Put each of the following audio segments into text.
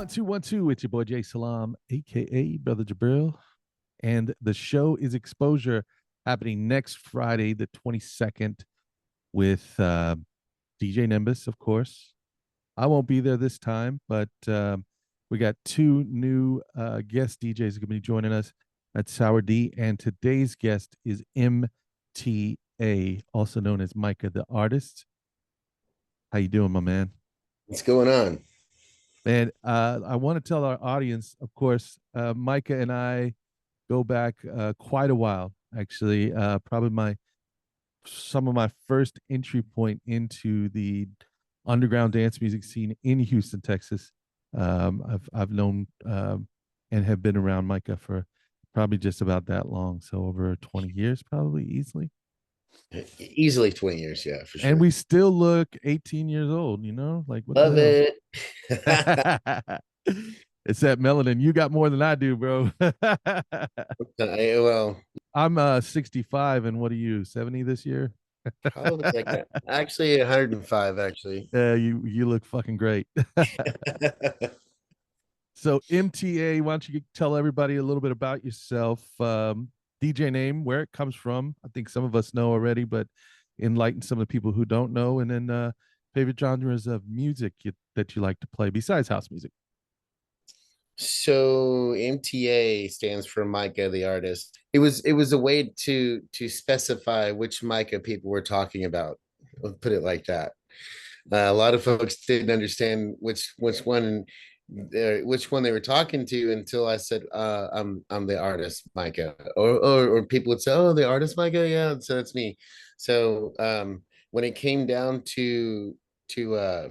One, two. It's your boy Jay Salam, aka Brother Jabril, and the show is Exposure, happening next Friday, the 22nd, with DJ Nimbus, of course. I won't be there this time, but we got two new guest DJs going to be joining us at Sour D, and today's guest is MTA, also known as Micah, the artist. How you doing, my man? What's going on? And I want to tell our audience, of course, Micah and I go back quite a while, actually. Probably some of my first entry point into the underground dance music scene in Houston, Texas. I've known and have been around Micah for probably just about that long, so over 20 years, probably easily. Easily 20 years, yeah, for And sure. we still look 18 years old, like what Love the it. hell? It's that melanin. You got more than I do, bro. Well, I'm 65, and what are you, 70 this year? probably like that. Actually 105, actually. You look fucking great. So MTA, why don't you tell everybody a little bit about yourself? DJ name, where it comes from. I think some of us know already, but enlighten some of the people who don't know. And then favorite genres of music that you like to play besides house music. So MTA stands for Micah the artist. It was a way to specify which Micah people were talking about. I'll put it like that. A lot of folks didn't understand which one they were talking to until I said, I'm the artist, Micah. Or people would say, oh, the artist, Micah, yeah, so that's me. So when it came down to uh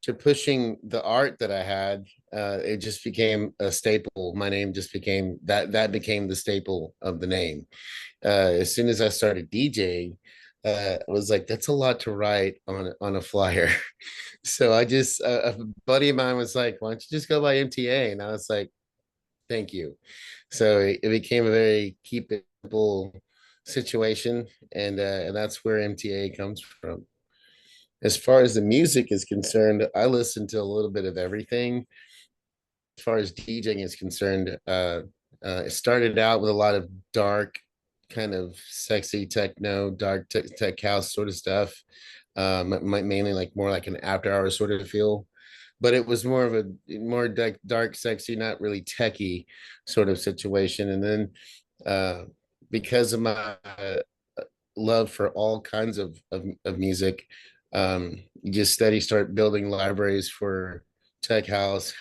to pushing the art that I had, it just became a staple. My name just became that became the staple of the name. As soon as I started DJing, I was like, that's a lot to write on a flyer. So I just a buddy of mine was like, why don't you just go by MTA? And I was like, thank you. So it became a very keepable situation, and that's where MTA comes from. As far as the music is concerned, I listen to a little bit of everything. As far as DJing is concerned, it started out with a lot of dark, kind of sexy techno, dark tech house sort of stuff. Mainly like more like an after hours sort of feel, but it was more of a more dark, sexy, not really techy sort of situation. And then because of my love for all kinds of music, you just steady start building libraries for tech house,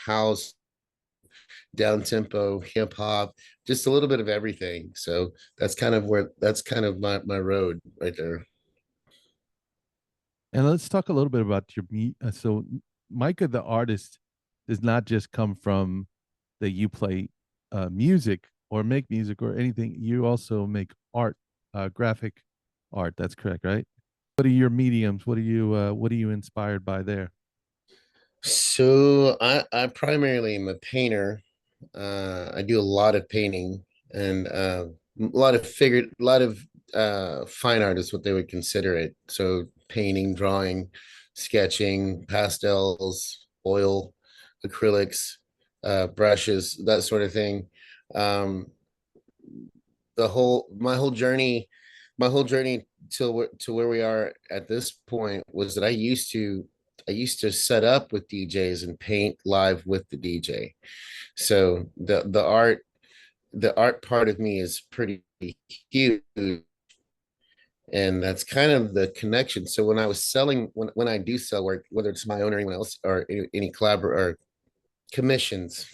down tempo, hip hop, just a little bit of everything. So that's kind of my road right there. And let's talk a little bit about your meet. So Micah, the artist, does not just come from that you play music or make music or anything. You also make art, graphic art. That's correct, right? What are your mediums? What are you inspired by there? So I primarily am a painter. I do a lot of painting and a lot of fine art is what they would consider it. So painting, drawing, sketching, pastels, oil, acrylics, brushes, that sort of thing. Um, the whole my whole journey to where we are at this point was that I used to set up with DJs and paint live with the DJ. So the art part of me is pretty huge, and that's kind of the connection. So when I was selling when I do sell work, whether it's my own or anyone else or any collabor or commissions.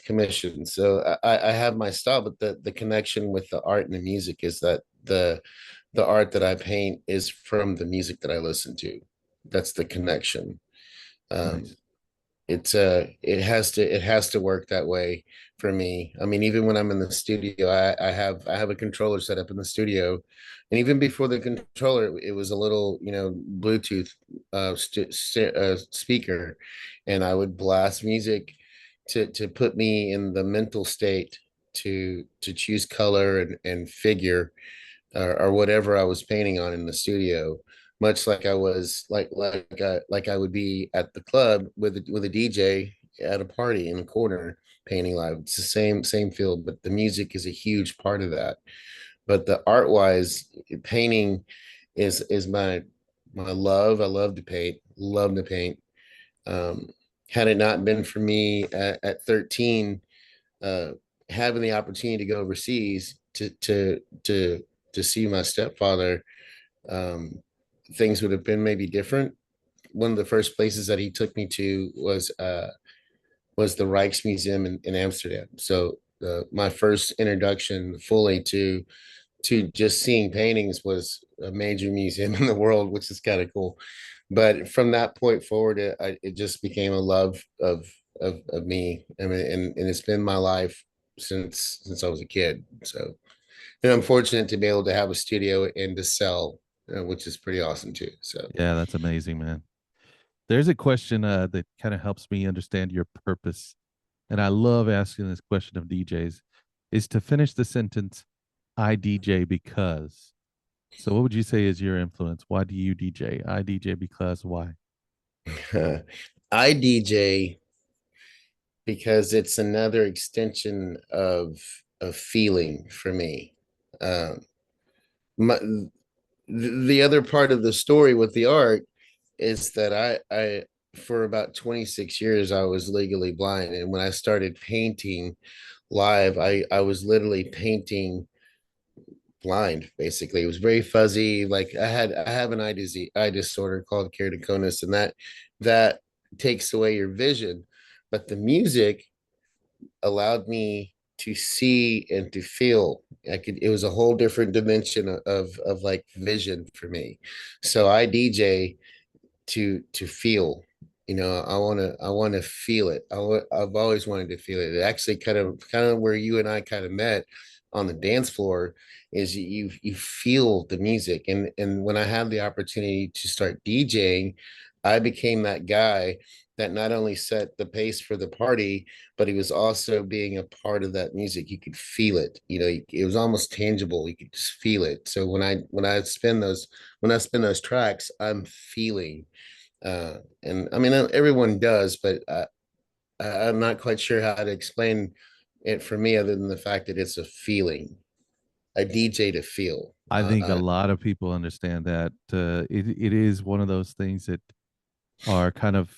So I have my style, but the connection with the art and the music is that the art that I paint is from the music that I listen to. That's the connection. Um, Nice. it has to work that way for me. I mean, even when I'm in the studio, I have a controller set up in the studio, and even before the controller, it was a little, Bluetooth speaker, and I would blast music to put me in the mental state to choose color and figure, or whatever I was painting on in the studio, much like I was like I would be at the club with a DJ, at a party in a corner painting live. It's the same field, but the music is a huge part of that. But the art wise, painting is my love. I love to paint. Um, had it not been for me at 13, uh, having the opportunity to go overseas to see my stepfather, um, things would have been maybe different. One of the first places that he took me to was the Rijksmuseum in Amsterdam. So my first introduction fully to just seeing paintings was a major museum in the world, which is kind of cool. But from that point forward, it just became a love of me. I mean, and it's been my life since I was a kid. So, and I'm fortunate to be able to have a studio and to sell, which is pretty awesome too. So, Yeah, that's amazing, man. There's a question that kind of helps me understand your purpose. And I love asking this question of DJs is to finish the sentence, I DJ because. So what would you say is your influence? Why do you DJ? I DJ because why? I DJ because it's another extension of feeling for me. Um, my, the other part of the story with the art is that I for about 26 years I was legally blind, and when I started painting live, I was literally painting blind. Basically, it was very fuzzy. Like I have an eye disorder called keratoconus, and that takes away your vision. But the music allowed me to see and to feel. It was a whole different dimension of like vision for me. So I DJ to feel. I want to feel it. I've always wanted to feel it. It actually kind of where you and I kind of met on the dance floor is you feel the music. And when I had the opportunity to start DJing, I became that guy that not only set the pace for the party, but he was also being a part of that music. You could feel it. It was almost tangible. You could just feel it. So when I spin those tracks, I'm feeling. And I mean, everyone does, but I'm not quite sure how to explain it for me other than the fact that it's a feeling, a DJ to feel. I think a lot of people understand that it is one of those things that are kind of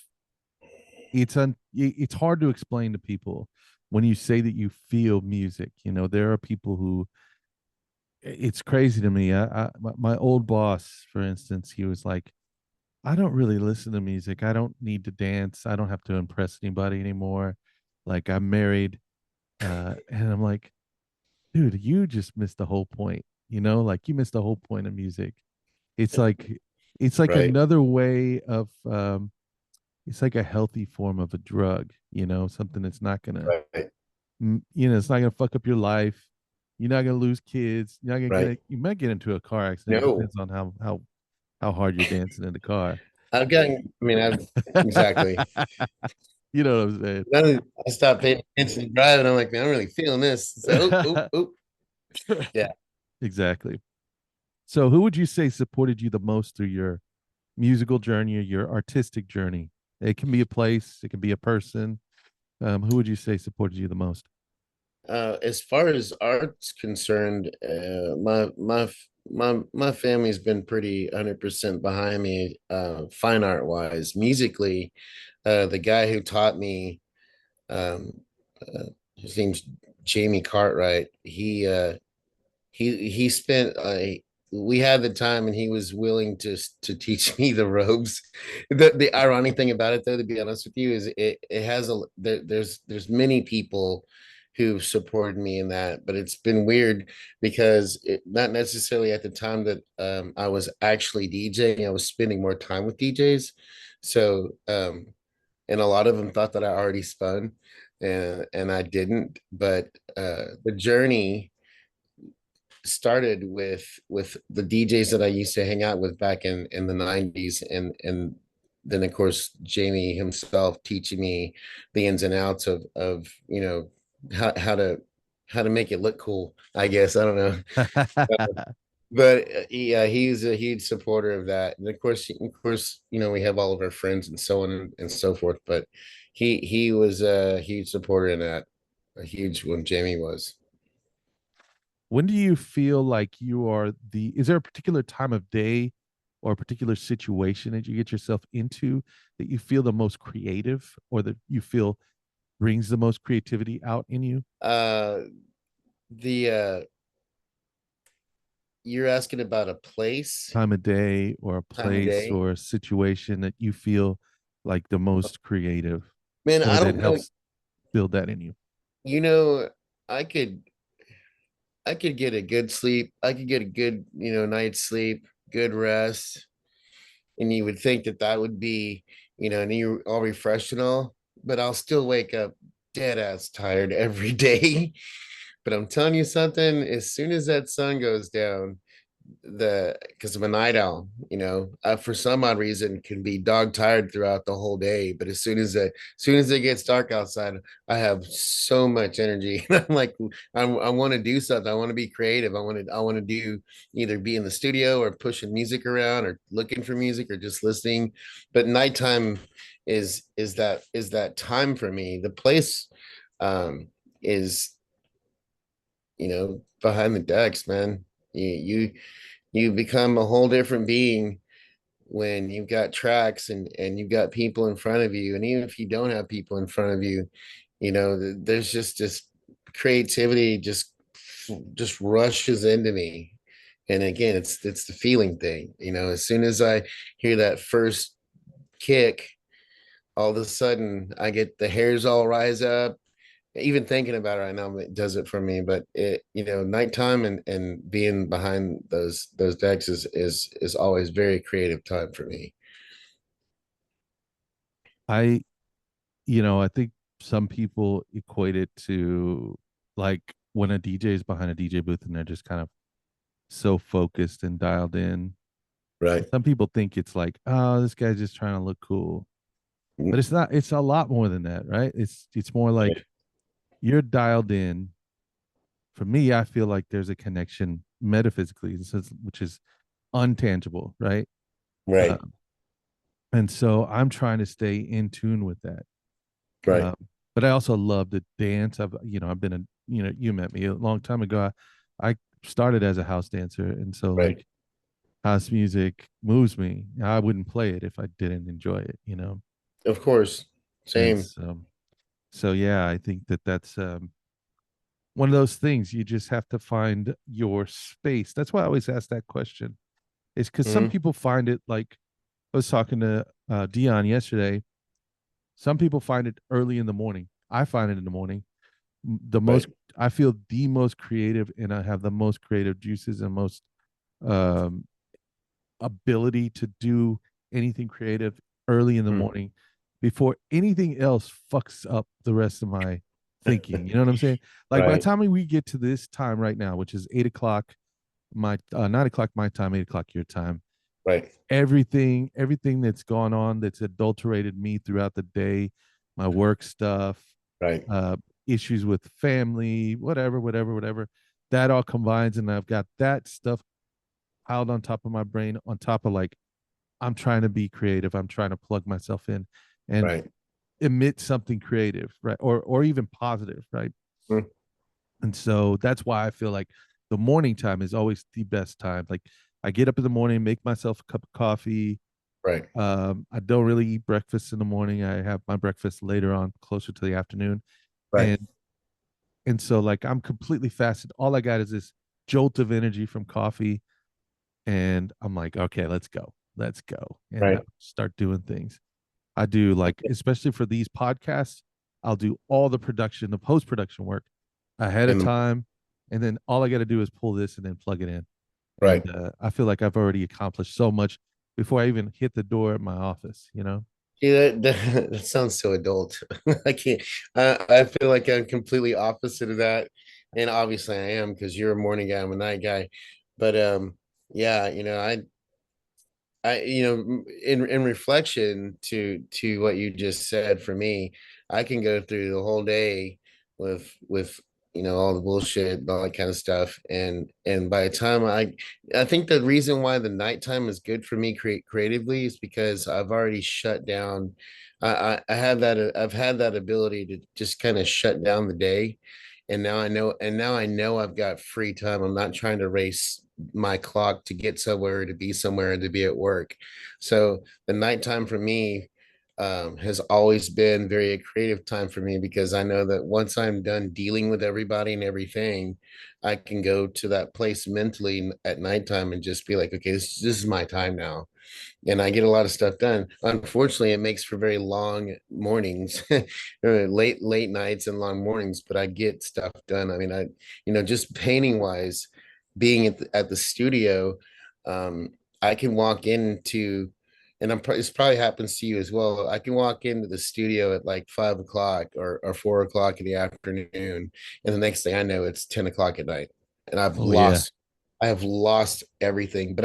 it's hard to explain to people when you say that you feel music. There are people who it's crazy to me. My old boss, for instance, he was like, I don't really listen to music. I don't need to dance. I don't have to impress anybody anymore. Like I'm married. And I'm like, dude, you just missed the whole point. Like you missed the whole point of music. It's like it's like Right, another way of it's like a healthy form of a drug, something that's not gonna right, it's not gonna fuck up your life. You're not gonna lose kids. You're not gonna right. you might get into a car accident. No, Depends on how hard you're dancing in the car. I've gotten. I mean, I've exactly. You know what I'm saying? Then I stopped paying attention to driving. I'm like, man, I'm really feeling this. So, yeah. Exactly. So, who would you say supported you the most through your musical journey or your artistic journey? It can be a place, it can be a person. Who would you say supported you the most? As far as art's concerned, my family's been pretty 100% behind me, fine art wise. Musically, the guy who taught me, um, his name's Jamie Cartwright. He spent we had the time and he was willing to teach me the ropes. The ironic thing about it, though, to be honest with you, is it has there's many people who supported me in that, but it's been weird because not necessarily at the time that I was actually DJing. I was spending more time with DJs. So and a lot of them thought that I already spun, and I didn't. But the journey started with the DJs that I used to hang out with back in the 90s, and then of course Jamie himself teaching me the ins and outs of how to make it look cool, I guess. I don't know. but yeah, he's a huge supporter of that, and of course, we have all of our friends and so on and so forth. But he was a huge supporter in that, a huge one. Jamie was. When do you feel like you are is there a particular time of day or a particular situation that you get yourself into that you feel the most creative or that you feel brings the most creativity out in you? Uh, the You're asking about a place, Time of day or a time of place day. or a situation that you feel like the most creative Man, or I that don't know. helps build that in you? You know, I could I could get a good sleep. I could get a good, night's sleep, good rest, and you would think that that would be, and you're all refreshed and all, but I'll still wake up dead ass tired every day. But I'm telling you something, as soon as that sun goes down, because I'm a night owl, for some odd reason can be dog tired throughout the whole day. But as soon as it gets dark outside, I have so much energy. And I'm like, I want to do something. I want to be creative. I want to do either be in the studio or pushing music around or looking for music or just listening. But nighttime is that time for me. The place is behind the decks, man. You become a whole different being when you've got tracks and you've got people in front of you. And even if you don't have people in front of you, there's just this creativity just rushes into me. And again, it's the feeling thing. As soon as I hear that first kick, all of a sudden I get the hairs all rise up. Even thinking about it right now, it does it for me. But nighttime and being behind those decks is always very creative time for me. I, I think some people equate it to like when a DJ is behind a DJ booth and they're just kind of so focused and dialed in. Right. And some people think it's like, oh, this guy's just trying to look cool. But it's not, it's a lot more than that, right? It's more like you're dialed in. For me, I feel like there's a connection metaphysically, which is untangible, right? Right. Um, and so I'm trying to stay in tune with that. Right. Um, but I also love to dance. I've been you met me a long time ago. I started as a house dancer, and so Right. like house music moves me. I wouldn't play it if I didn't enjoy it. Of course. And Same. so yeah, I think that that's one of those things you just have to find your space. That's why I always ask that question. Is because some Hmm. people find it like I was talking to Dion yesterday. Some people find it early in the morning. I find it in the morning. The most Right. I feel the most creative, and I have the most creative juices and most um, ability to do anything creative early in the Hmm. morning before anything else fucks up the rest of my thinking. You know what I'm saying? Like by the Right. time we get to this time right now, which is 8 o'clock my 9 o'clock my time, 8 o'clock your time, Right. everything that's gone on that's adulterated me throughout the day, my work stuff, Right. uh, issues with family, whatever, that all combines, and I've got that stuff piled on top of my brain, on top of like I'm trying to be creative, I'm trying to plug myself in and Right. emit something creative, right, or even positive, right? Hmm. And so that's why I feel like the morning time is always the best time. Like I get up in the morning, make myself a cup of coffee. Right. I don't really eat breakfast in the morning. I have my breakfast later on, closer to the afternoon. Right. And so like I'm completely fasted. All I got is this jolt of energy from coffee. And I'm like, okay, let's go. Let's go. And Right. start doing things. I do like, especially for these podcasts, I'll do all the production, the post production work ahead of And time. And then all I got to do is pull this and then plug it in. And right. I feel like I've already accomplished so much before I even hit the door at my office. Yeah, that sounds so adult. I can't. I feel like I'm completely opposite of that, and obviously I am because you're a morning guy, I'm a night guy. But yeah, in reflection to what you just said, for me, I can go through the whole day with all the bullshit and all that kind of stuff. And by the time I think the reason why the nighttime is good for me creatively is because I've already shut down. I have that, I've had that ability to just kind of shut down the day. And now I know I've got free time. I'm not trying to race my clock to get somewhere, to be somewhere, and to be at work. So the nighttime for me has always been very a creative time for me, because I know that once I'm done dealing with everybody and everything, I can go to that place mentally at nighttime and just be like, okay, this is my time now. And I get a lot of stuff done. Unfortunately, it makes for very long mornings, late nights and long mornings, but I get stuff done. I mean, just painting wise, being at the studio, um, I can walk into, and this probably happens to you as well. I can walk into the studio at like 5 o'clock or 4 o'clock in the afternoon, and the next thing I know, it's 10 o'clock at night, and Oh yeah. I have lost everything. But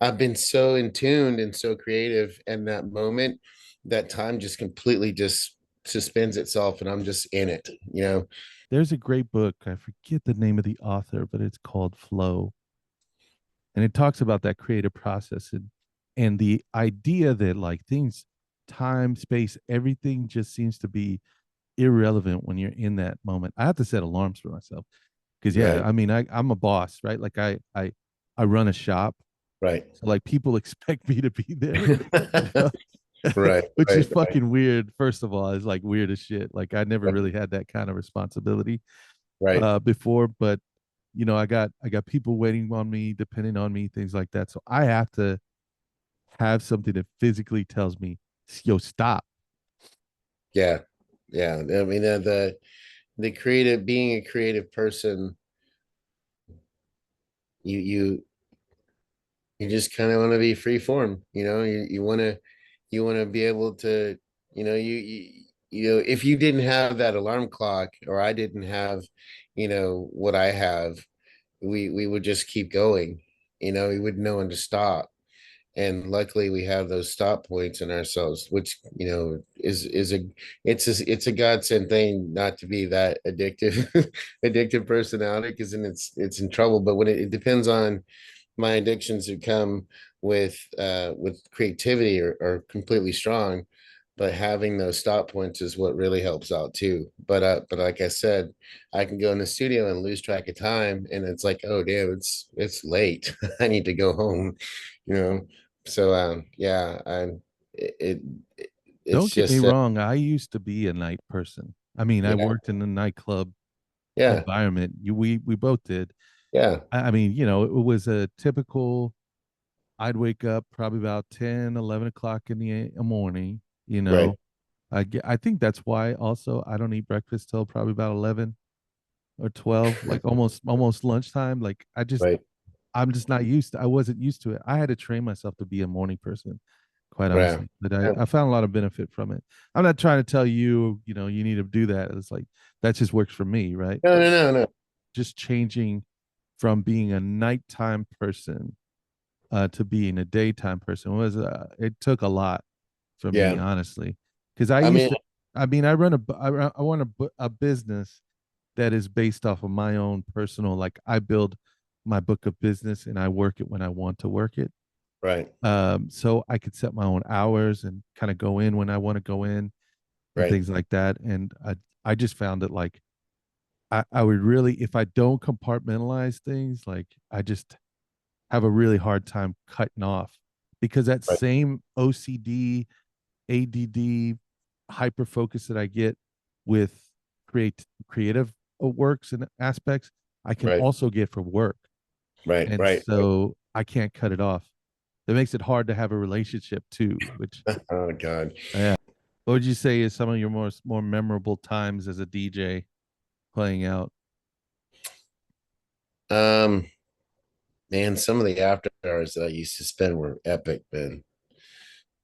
I've been so in tuned and so creative in that moment that time just completely just suspends itself, and I'm just in it. There's a great book. I forget the name of the author, but it's called Flow. And it talks about that creative process and the idea that like things, time, space, everything just seems to be irrelevant when you're in that moment. I have to set alarms for myself because yeah, Right, I mean I'm a boss, right? Like I run a shop. right. So like people expect me to be there, you know? Right, Which is right, right, fucking weird. First of all, it's like weird as shit. Like I never right, really had that kind of responsibility right. before, but I got people waiting on me, depending on me, things like that. So I have to have something that physically tells me, yo, stop. Yeah, yeah. I mean, the creative, being a creative person, you you just kind of want to be free form. You want to be able to, if you didn't have that alarm clock, or I didn't have, what I have, we would just keep going. We would know when to stop. And luckily we have those stop points in ourselves, which is it's a godsend thing not to be that addictive addictive personality, because then it's in trouble. But when it depends on my addictions, who come with creativity, or completely strong, but having those stop points is what really helps out too. But like I said, I can go in the studio and lose track of time, and it's like, oh damn, it's late. I need to go home, you know. So yeah, it's Don't get me just wrong. I used to be a night person. I mean, I yeah, worked in the nightclub yeah, environment. We both did. yeah, I mean, it was a typical, I'd wake up probably about 10, 11 o'clock in the morning, you right, know. I think that's why also I don't eat breakfast till probably about 11 or 12, like almost lunchtime. Like right, I'm just not used to, I wasn't used to it. I had to train myself to be a morning person, quite yeah, honestly. But I, yeah. I found a lot of benefit from it. I'm not trying to tell you, you need to do that. It's like that just works for me, right? No, But no, no, no. just changing from being a nighttime person to being a daytime person was it took a lot for me, Yeah, honestly, because I I used mean, to. I mean, I run a business that is based off of my own personal. Like I build my book of business and I work it when I want to work it. right, So I could set my own hours and kind of go in when I want to go in and right, things like that. And I just found that like I would really, if I don't compartmentalize things, like I just have a really hard time cutting off because that right, same OCD, ADD, hyper focus that I get with creative works and aspects, I can right, also get for work. right, And right, right. so I can't cut it off. That makes it hard to have a relationship too, which Oh God. yeah. What would you say is some of your more memorable times as a DJ playing out? Um, Man, some of the after hours that I used to spend were epic, man.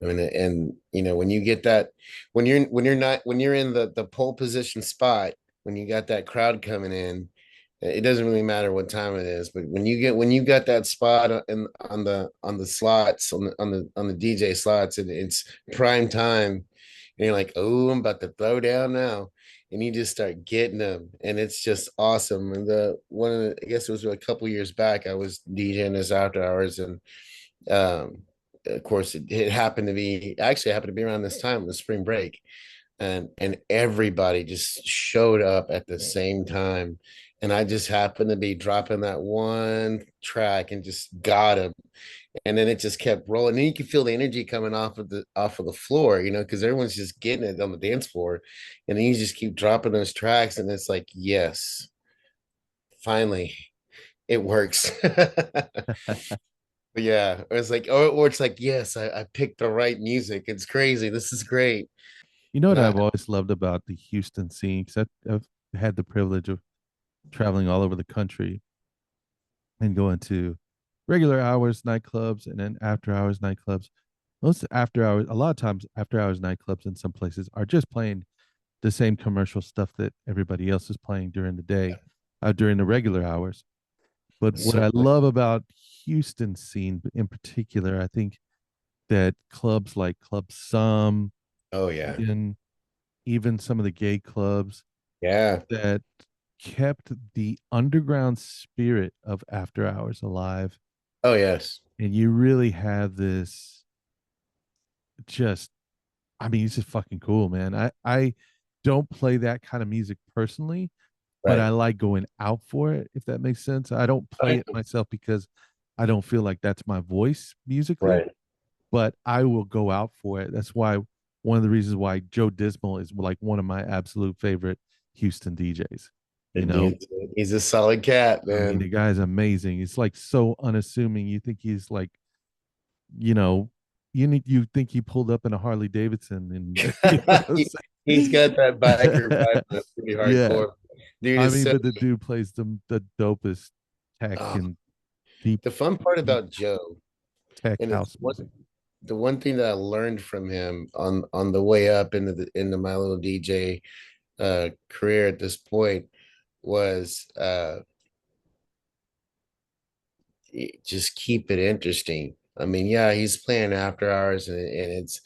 I mean, and when you get that, when you're in the pole position spot, when you got that crowd coming in, it doesn't really matter what time it is. But when you got that spot on the slots on the DJ slots, and it's prime time, and you're like, oh, I'm about to throw down now. and you just start getting them, and it's just awesome. And the one of the, I guess it was a couple years back, I was DJing this after hours, and um, of course, it happened to be actually it happened to be around this time, the spring break, and everybody just showed up at the same time, and I just happened to be dropping that one track and just got him, and then it just kept rolling. And you can feel the energy coming off of the floor, because everyone's just getting it on the dance floor, and then you just keep dropping those tracks, and it's like, yes, finally, it works. Yeah, it's like, or it's like, yes, I picked the right music. It's crazy. This is great. You know what And I, I've always loved about the Houston scene? Because I've had the privilege of traveling all over the country and going to regular hours nightclubs and then after hours nightclubs. Most after hours, a lot of times after hours nightclubs in some places are just playing the same commercial stuff that everybody else is playing during the day, during the regular hours. But what so I love about Houston scene in particular, I think that clubs like Club Some, oh yeah, even even some of the gay clubs yeah, that kept the underground spirit of after hours alive. oh yes, And you really have this just, I mean, it's just fucking cool, man. I don't play that kind of music personally, but I right, like going out for it, if that makes sense. I don't play right, it myself because I don't feel like that's my voice musically, right. but I will go out for it. That's why one of the reasons why Joe Dismal is like one of my absolute favorite Houston DJs. You And know, he's a solid cat, I mean, the man. guy's amazing. He's like so unassuming. You think he's like, you know, you think he pulled up in a Harley Davidson and you know what I'm He's got that biker saying? vibe that's pretty Yeah. hardcore. Dude I is mean, so. but the dude plays the dopest tech Oh, and deep the fun part deep about Joe, tech and it's house music. the one thing that I learned from him on the way up into my little DJ career at this point was just keep it interesting. I mean, yeah, he's playing after hours, and it's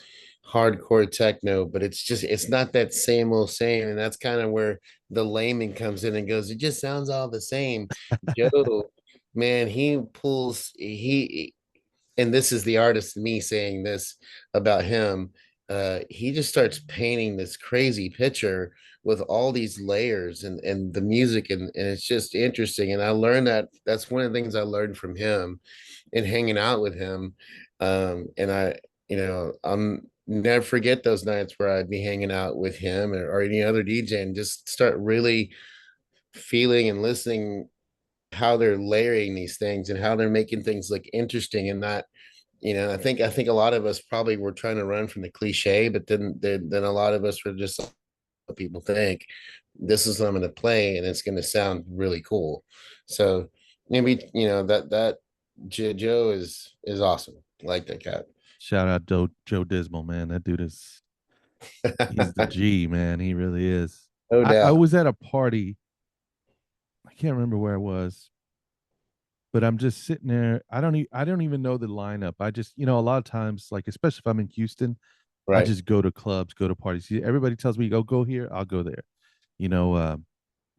hardcore techno, but it's not that same old same. And that's kind of where the layman comes in and goes, it just sounds all the same. Joe, man, and this is the artist in me saying this about him. He just starts painting this crazy picture with all these layers and the music, and it's just interesting. And I learned that's one of the things I learned from him and hanging out with him. And I'm never forget those nights where I'd be hanging out with him or any other DJ and just start really feeling and listening how they're layering these things and how they're making things look interesting and not, I think a lot of us probably were trying to run from the cliche, but then a lot of us were just what people think. This is what I'm going to play, and it's going to sound really cool. So maybe that Joe is awesome. I like that cat. Shout out Joe Dismal, man. That dude is he's the G, man. He really is. No I doubt. was at a party. I can't remember where it was, but I'm just sitting there. I don't even know the lineup. I just, a lot of times, like especially if I'm in Houston, I Right. just go to clubs, go to parties. Everybody tells me go here, I'll go there. You know,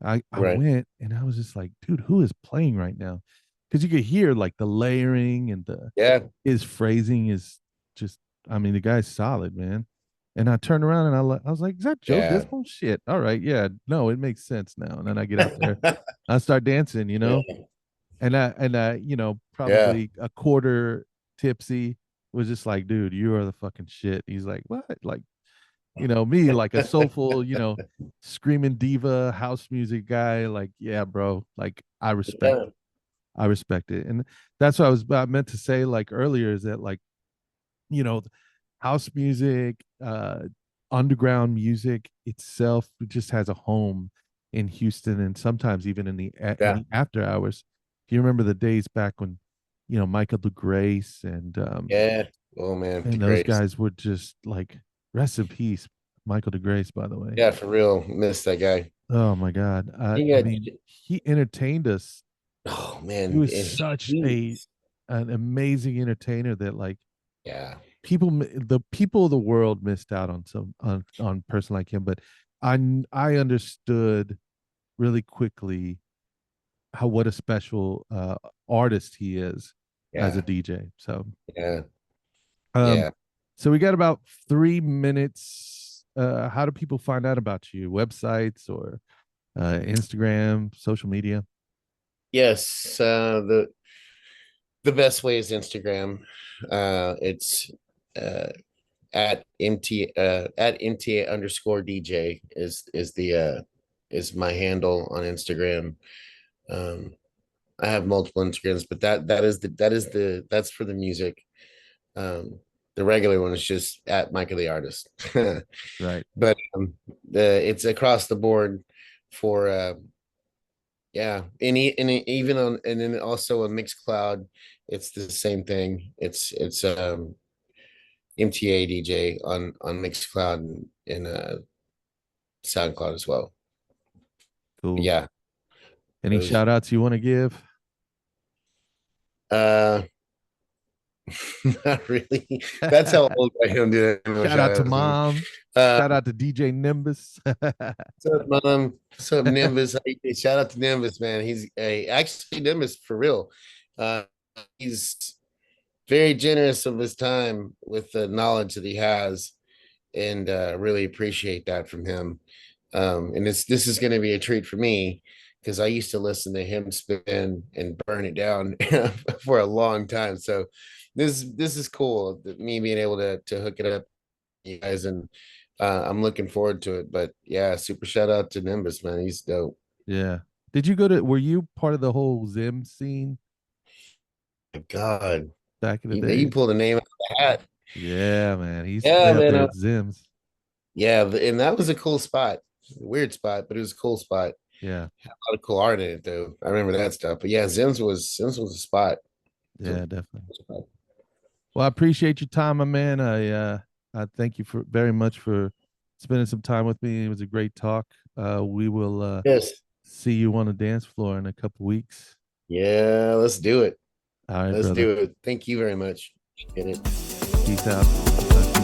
I Right. went and I was just like, dude, who is playing right now? Because you could hear like the layering and the Yeah. his phrasing is just, I mean, the guy's solid, man. And I turned around and I was like, is that Joe Yeah. Dismal? Shit. All right. Yeah. No, it makes sense now. And then I get out there, I start dancing, Yeah. and I, Yeah. probably a quarter tipsy was just like, dude, you are the fucking shit. He's like, what? Like, me like a soulful, screaming diva house music guy. Like, yeah, bro. Like, Yeah. I respect it. And that's what I meant to say like earlier is that like, you know, house music, underground music itself just has a home in Houston and sometimes even in Yeah. the after hours. Do you remember the days back when, Michael DeGrace Yeah. Oh man, the and those Grace. guys would just like rest in peace, Michael DeGrace, by the way. Yeah, for real. Miss that guy. Oh my God. He I got mean, he entertained us. oh He man, was and such he an amazing entertainer that like yeah. the people of the world missed out on some on a person like him, but I understood really quickly how what a special artist he is as a Yeah, DJ. So yeah, um yeah. so we got about 3 minutes. How do people find out about you? Websites or Instagram, social media? Yes, the best way is Instagram. It's uh at MTA underscore DJ is my handle on Instagram. Um, I have multiple Instagrams, but that's for the music. Um, the regular one is just at Micah the artist. Right. But the it's across the board for yeah, and even on and then also a Mixcloud, it's the same thing. It's MTA DJ on Mixcloud and SoundCloud as well. But Cool. yeah, Any those shout outs you want to give? uh not really. That's how old I am doing no Shout shout out to outs. mom. Uh Shout out to DJ Nimbus. what's up, mom? What's up, Nimbus? Shout out to Nimbus, man. He's a actually Nimbus for real. Uh he's very generous of his time with the knowledge that he has, and really appreciate that from him. And this is going to be a treat for me because I used to listen to him spin and burn it down for a long time. So this is cool. Me being able to hook it up, you guys, and I'm looking forward to it. But yeah, super shout out to Nimbus, man. He's dope. Yeah. Did you go to, were you part of the whole Zim scene My God, back in the you day? pulled a name out of the hat. Yeah, man. He used to Yeah, play out man. there at Zim's. Yeah, and that was a cool spot. Weird spot, but it was a cool spot. Yeah. Had a lot of cool art in it, though. I remember that stuff. But yeah, Zims was a spot. It was Yeah, definitely. a spot. Well, I appreciate your time, my man. I thank you for very much for spending some time with me. It was a great talk. We will Yes. see you on the dance floor in a couple weeks. Yeah, let's do it. All right, Let's brother. do it. Thank you very much. Get it. Peace out.